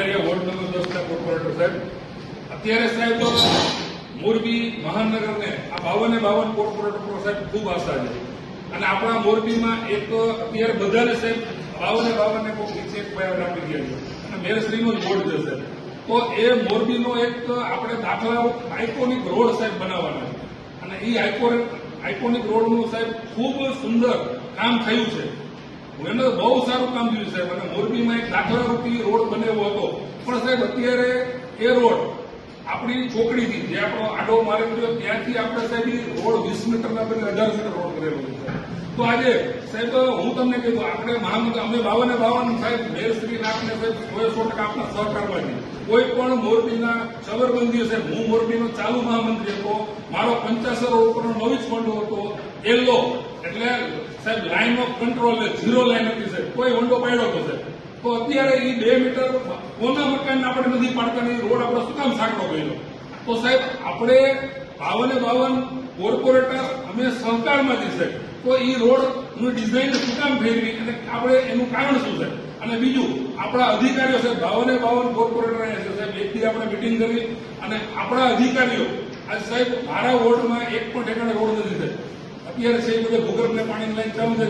Moraiya ward number 10 ના corporator સાહેબ, અત્યારે સાહેબ મોરબી મહાનગરને આ 52 કોર્પોરેટરો સાહેબ ખૂબ આશા છે અને આપણા મોરબીમાં એક અત્યારે બધાને સાહેબ 52 ને કોઈ એક પાયવટ આપી ગયા છે અને મેયરશ્રીનો જ વોર્ડ છે સાહેબ. તો એ મોરબીનો એક આપણે દાખલા આઇકોનિક રોડ સાહેબ બનાવવાના છે અને એ આઇકોનિક રોડનું સાહેબ ખૂબ સુંદર કામ થયું છે. એને બહુ સારું કામ થયું સાહેબ અને મોરબીમાં એક દાખલારૂપી રોડ બનેવો હતો પણ સાહેબ અત્યારે એ રોડ આપણી ચોકડીથી જે આપણો આડો માર્ગ રહ્યો ત્યાંથી આપણે સાહેબ રોડ 20 મીટરના બદલે 18 મીટર રોડ કરેલો છે. તો આજે સાહેબ હું તમને કીધું આપણે મહાનગર અમે 52 સાહેબ મેયરશ્રી આપને સાહેબ 100% આપના સહકારમાં છે. કોઈ પણ મોરબીના સબરબંધી સાહેબ હું મોરબીનો ચાલુ મહામંત્રી હતો, મારો 50 રોડ ઉપરનો નવી જ ફંડો હતો એલો એટલે સાહેબ line of control zero line હતી સાહેબ, કોઈ વંડો પાડ્યો હતો સાહેબ. તો અત્યારે એ 2 મીટર કોના મકાન આપણે નથી પાડતા ને રોડ આપણે શું કામ સાંકડો ગયેલો? તો સાહેબ આપણે 52 કોર્પોરેટર અમે સહકારમાંથી સાહેબ તો એ રોડ નું ડિઝાઇન શું કામ ફેરવી અને આપણે એનું કારણ શું છે? અને બીજું આપણા અધિકારીઓ સાહેબ 52 કોર્પોરેટર છે સાહેબ, એકથી આપણે મિટિંગ કરી અને આપણા અધિકારીઓ આજે સાહેબ મારા વોર્ડમાં એક પણ ઠેકાણે રોડ નથી સાહેબ. અત્યારે છે બધે ભૂગર્ભને પાણીની લાઈન ચાલુ છે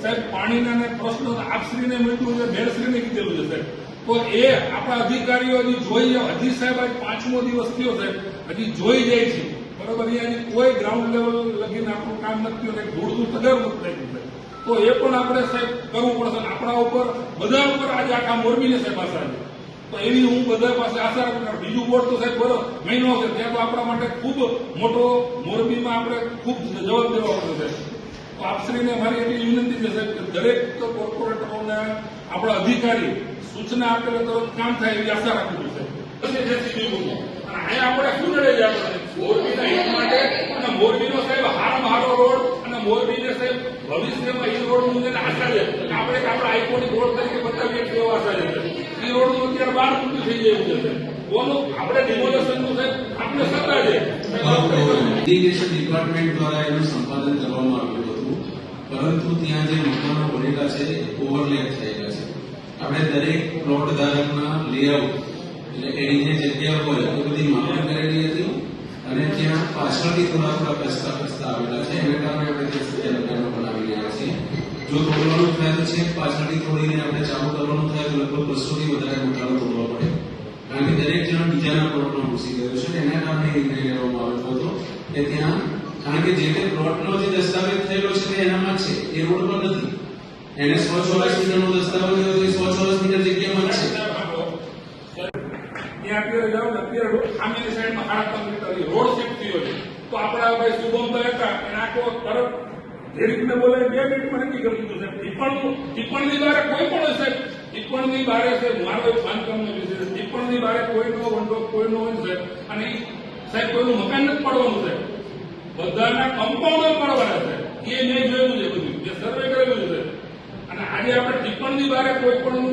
સાહેબ, પાણીના પ્રશ્નો આપશ્રીને મળ્યું છે, મેયરશ્રીને કીધેલું છે સાહેબ. તો એ આપણા અધિકારીઓ હજી જોઈ હજી સાહેબ આજ 5મો દિવસ થયો સાહેબ, હજી જોઈ જાય છે બરોબર. અહીંયા કોઈ ગ્રાઉન્ડ લેવલ લગીને આપણું કામ નથી થયું, ધૂળતું તગર નથી થયું. તો એ પણ આપણે સાહેબ કરવું પડશે. આપણા ઉપર બધા ઉપર આજે આખા મોરબીને સાહેબ આશા છે. તો એવી હું બધા પાસે આશા રાખું. બીજું બોર્ડ તો સાહેબ બરો મહિનો છે ત્યાં તો આપણા માટે ખૂબ મોટો મોરબીમાં આપણે ખૂબ જવાબ દેવા પડશે સાહેબ. તો આપશ્રીને મારી એટલી વિનંતી છે સાહેબ કે દરેક કોર્પોરેટરોને આપણા અધિકારી સૂચના આપેલા તરફ કામ થાય એવી આશા રાખું છું સાહેબ. અહીંયા આપણે શું નડે છે આપણે મોરબીના હિત માટે અને મોરબીનો સાહેબ હારામાં હારો રોડ અને મોરબીને સાહેબ ભવિષ્યમાં એ રોડનું જેને આશા છે આપણે આપણા આઇકોનિક રોડ તરીકે બતાવીએ કેવો આશા છે એ રોડનું અત્યારે 12 ફૂટ થઈ જાય છે. ઓનું આપણે ડિમોલેશનનું સાહેબ આપણે સત્તા છે. ઇરિગેશન ડિપાર્ટમેન્ટ દ્વારા એનું સંપાદન કરવામાં આવ્યું હતું, પરંતુ ત્યાં જે મકાનો બનેલા છે ઓવરલેપ થયેલા છે. આપણે દરેક પ્લોટ ધારકના લેઆઉટ એટલે એની જે જગ્યા હોય એ બધી માપણી કરેલી હતી અને ત્યાં પાછળથી થોડા ખસ્તા આવેલા છે. એને કારણે આપણે તે સત્ય લગ્ન બનાવી રહ્યા છીએ. જો તોડવાનું થાય તો છે પાછળથી થોડીને આપણે ચાલુ કરવાનું થાય તો લગભગ 200 થી વધારે મકાનો તોડવા પડે, કારણ કે દરેક જણ બીજાના પ્લોટમાં ઘૂસી ગયો છે. એના કારણે નિર્ણય લેવામાં આવ્યો હતો કે ત્યાં કારણ કે જે તે પ્લોટનો જે દસ્તાવેજ થયેલો છે તે એનામાં છે, એ રોડ પર નથી. એને 100 ચોરસ મીટરનો દસ્તાવેજ હોય તો 100 ચોરસ મીટર જગ્યામાં છે. અત્યારે જાવ ને અત્યારે સામેની સાઈડમાં 3.5 મીટર રોડ સેફ થયો છે. તો આપણા ભાઈ શુભમભાઈ હતા એને આખો તરફ ધીરીકને બોલાવી 2 મિનિટમાં નક્કી કરી દીધું સાહેબ. ટિપ્પણની બારે કોઈ પણ સાહેબ ટિપ્પણની બારે સાહેબ મારો એક બાંધકામનો વિષય ટિપ્પણની બારે કોઈનો વંડો કોઈનો હોય સાહેબ અને સાહેબ કોઈનું મકાન નથી પડવાનું સાહેબ, બધાના કમ્પાઉન્ડર પડવાના સાહેબ. એ મેં જોયેલું છે બધું જે સર્વે કરેલું છે સાહેબ. અને આજે આપણે ટિપ્પણની બારે કોઈ પણ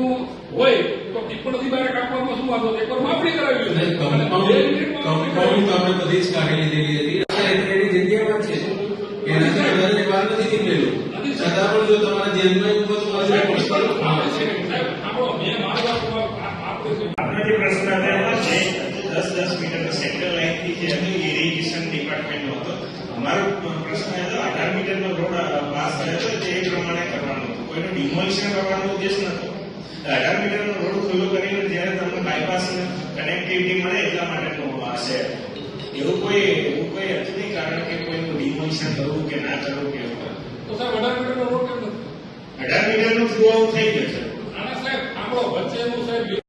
હોય તો ટિપ્પણની બારે કાપવામાં શું વાંધો છે? એકવાર માપણી કરાવી લે. કમ્પાઉન્ડ આપણે બધી જ કાઢી લીધેલી હતી, એની જગ્યામાં છે, એનાથી વધારે બહાર નથી નીકળેલું. છતાં પણ જો તમારા ધ્યાનમાં ઉભો તો આપનો જે પ્રશ્ન હતા છે 10 મીટરની સેન્ટ્રલ લાઇનથી જે હતું ઇરિગેશન ડિપાર્ટમેન્ટનો હતો. અમારો પ્રશ્ન હતો 18 મીટરનો રોડ પાસ થયો હતો તે પ્રમાણે કરવાનું હતું, કોઈનું ડિમોલિશન કરવાનો ઉદ્દેશ નહોતો. 18 મીટરનો રોડ ખુલ્લો કરીને જ્યારે તમને બાયપાસ કનેક્ટિવિટી મળે એટલા માટેનો હશે. એવું કોઈ હતું નહીં કારણ કે કોઈનું ડિમોલિશન કરવું કે ના કરવું કે તો સાહેબ 18 મીટરનો રોડ કેમ નથી? 18 મીટરનું થ્રુ આઉટ થઈ ગયો છે. આના સાહેબ આપણો વચ્ચેનું સાહેબ